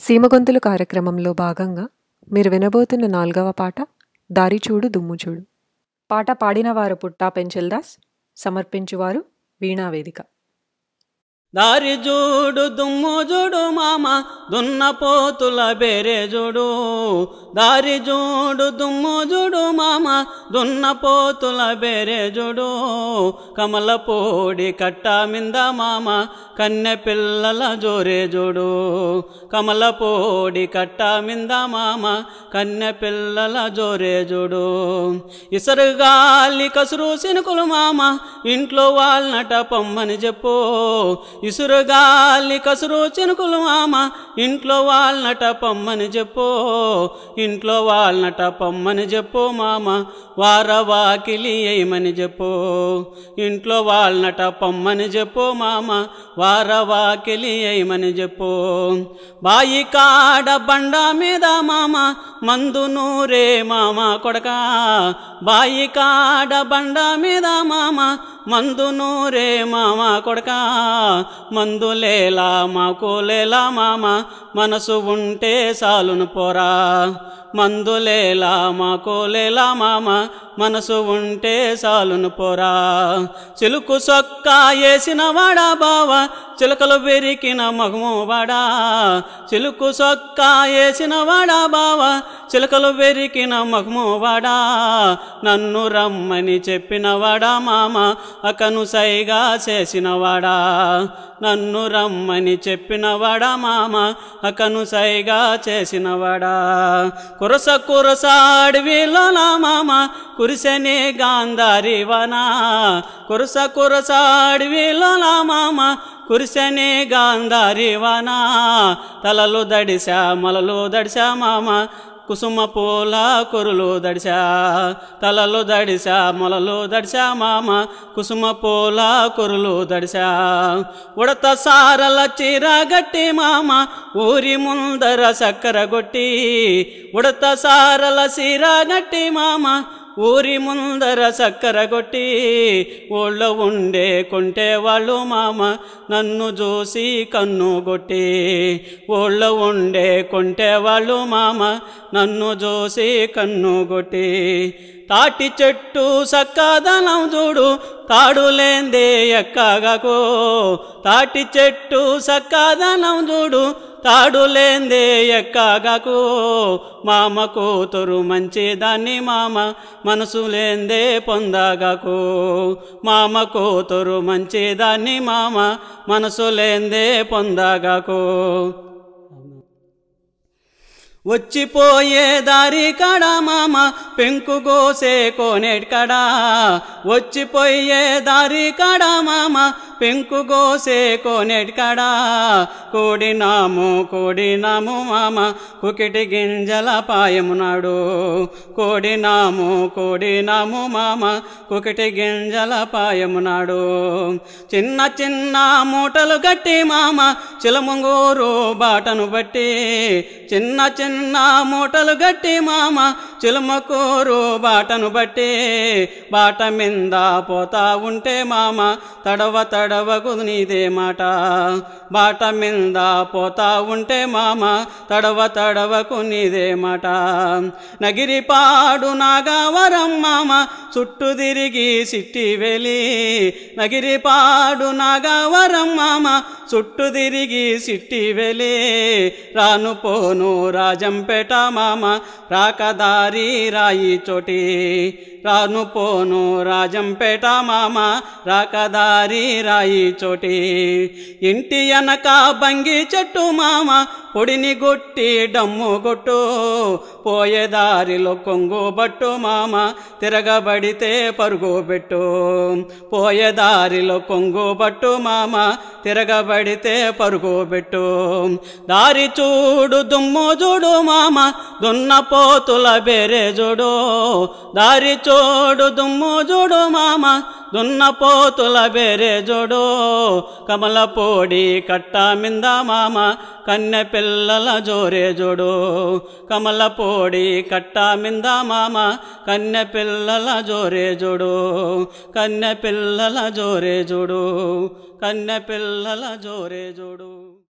సీమగొంతులు కార్యక్రమంలో భాగంగా మీరు వినబోతున్న 4వ పాట దారి చూడు దుమ్ము చూడు. పాట పాడినవారు పుట్టా పెంచల్దాస్, సమర్పించువారు వీణావేదిక. దారి చూడు దుమ్ము చూడు మామ దున్నపోతుల బేరే చూడు. దారి చూడు దుమ్ము చూడు మామ దున్నపోతుల బేరే చూడు. కమలపోడి కట్ట మింద మామ కన్నె పిల్లల జోరే చూడు. కమలపోడి కట్ట మింద మామ కన్నె పిల్లల జోరే చూడు. ఇసరుగాలి కసురు సినుకులు మామ ఇంట్లో వాళ్ళనట పొమ్మని చెప్పు. ఇసురుగాలి కసురు చినుకులు మామ ఇంట్లో వాళ్ళనట పొమ్మని చెప్పు. ఇంట్లో వాళ్ళనట పొమ్మని చెప్పు మామ వారవాకిలి వేయమని చెప్పు. ఇంట్లో వాళ్ళనట పొమ్మని చెప్పు మామ వారవాకిలి వేయమని చెప్పు. బాయి కాడ బండ మీద మామ మందు నూరే మామ కొడక. బాయి కాడ బండ మీద మామ మందు నూరే మామ కొడక. మందు లేలా మాకు లేలా మామ మనసు ఉంటే సాలును పోరా. మందు లేలా మాకు లేలా మామ మనసు ఉంటే సాలును పోరా. చిలుకు సొక్క వేసిన వాడా బావ చిలకలు బెరికిన మగము వాడా. చిలుకు సొక్క వేసిన వాడా బావ చిలకలు బెరికిన మగము వాడా. నన్ను రమ్మని చెప్పిన వాడా మామ అకను సైగా చేసిన వాడా. నన్ను రమ్మని చెప్పిన వాడా మామ అకను సైగా చేసిన వాడా. కురస కురస అడవిలో నా మామ కురిసెనే గాంధారి వనా. కురస కురస అడవిలో నా మామ కురిసెనే గాంధారి వనా. తలలు దడిసా మొలలు దడిసా మామ కుసుమ పూల కొరులు దడిసా. తలలు దడిసా మొలలు దడిసా మామ కుసుమ పూల కొరులు దడిసా. ఉడత సారల చీర గట్టి మామ ఊరి ముందర చక్కర గొట్టి. ఉడత సారల చీర గట్టి మామ ఊరి ముందర చక్కర కొట్టి. ఊళ్ళో ఉండే కొంటే వాళ్ళు మామ నన్ను చూసి కన్ను కొట్టి. ఊళ్ళో ఉండే కొంటే వాళ్ళు మామ నన్ను చూసి కన్ను కొట్టి. తాటి చెట్టు సక్కదనం చూడు తాడులేందే ఎక్కగకు. తాటి చెట్టు సక్కదనం చూడు తాడులేందే ఎక్కగకు. మామ కూతురు మంచిదాన్ని మామ మనసు లేందే పొందగకు. మామ కూతురు మంచిదాన్ని మామ మనసు లేందే పొందగకు. వచ్చిపోయే దారి కాడ మామ పెంకు గోసే కోనేటి కాడా. వచ్చిపోయే దారి కాడ మామ పెంకు గోసే కోనేటి కాడా. కోడినాము మామ కుకిటి గింజల పాయమునాడు. కోడినాము మామ కుకిటి గింజల పాయమునాడు. చిన్న చిన్న మూటలు గట్టి మామ చిలమంగూరు బాటను బట్టి. చిన్న చిన్న మూటలు గట్టి మామ చిలుమకూరు బాటను బట్టి. బాట మింద పోతా ఉంటే మామ తడవ తడవకు నీదే మాట. బాట మింద పోతా ఉంటే మామ తడవ తడవకు నీదే మాట. నగిరిపాడు నాగవరం మామ చుట్టూ తిరిగి సిట్టి వెలి. నగిరిపాడు నాగవరం మామ చుట్టూ తిరిగి సిట్టి వెలి. రాను పోను రాజంపేట మామ రాకదారి రాయి చోటి. రాను పోను రాజంపేట మామ రాకదారి రాయి చోటి. ఇంటి వెనక బంగి చెట్టు మామ పొడిని గొట్టి డమ్ము కొట్టు. పోయే దారిలో కొంగు బట్టు మామ తిరగబడితే పరుగు పెట్టు. పోయే దారిలో కొంగు బట్టు మామ తిరగబడితే పరుగు పెట్టు. దారి చూడు దుమ్ము చూడు మామ దున్నపోతుల బేరే చూడు. దారి చూడు దుమ్ము చూడు మామ దున్నపోతుల బేరే చూడు. కమలపోడి కట్ట మింద మామ కన్నె పిల్లల జోరే చూడు. కమలపోడి కట్ట మింద మామ కన్నె పిల్లల జోరే చూడు. కన్నె పిల్లల జోరే చూడు. కన్నె పిల్లల జోరే చూడు.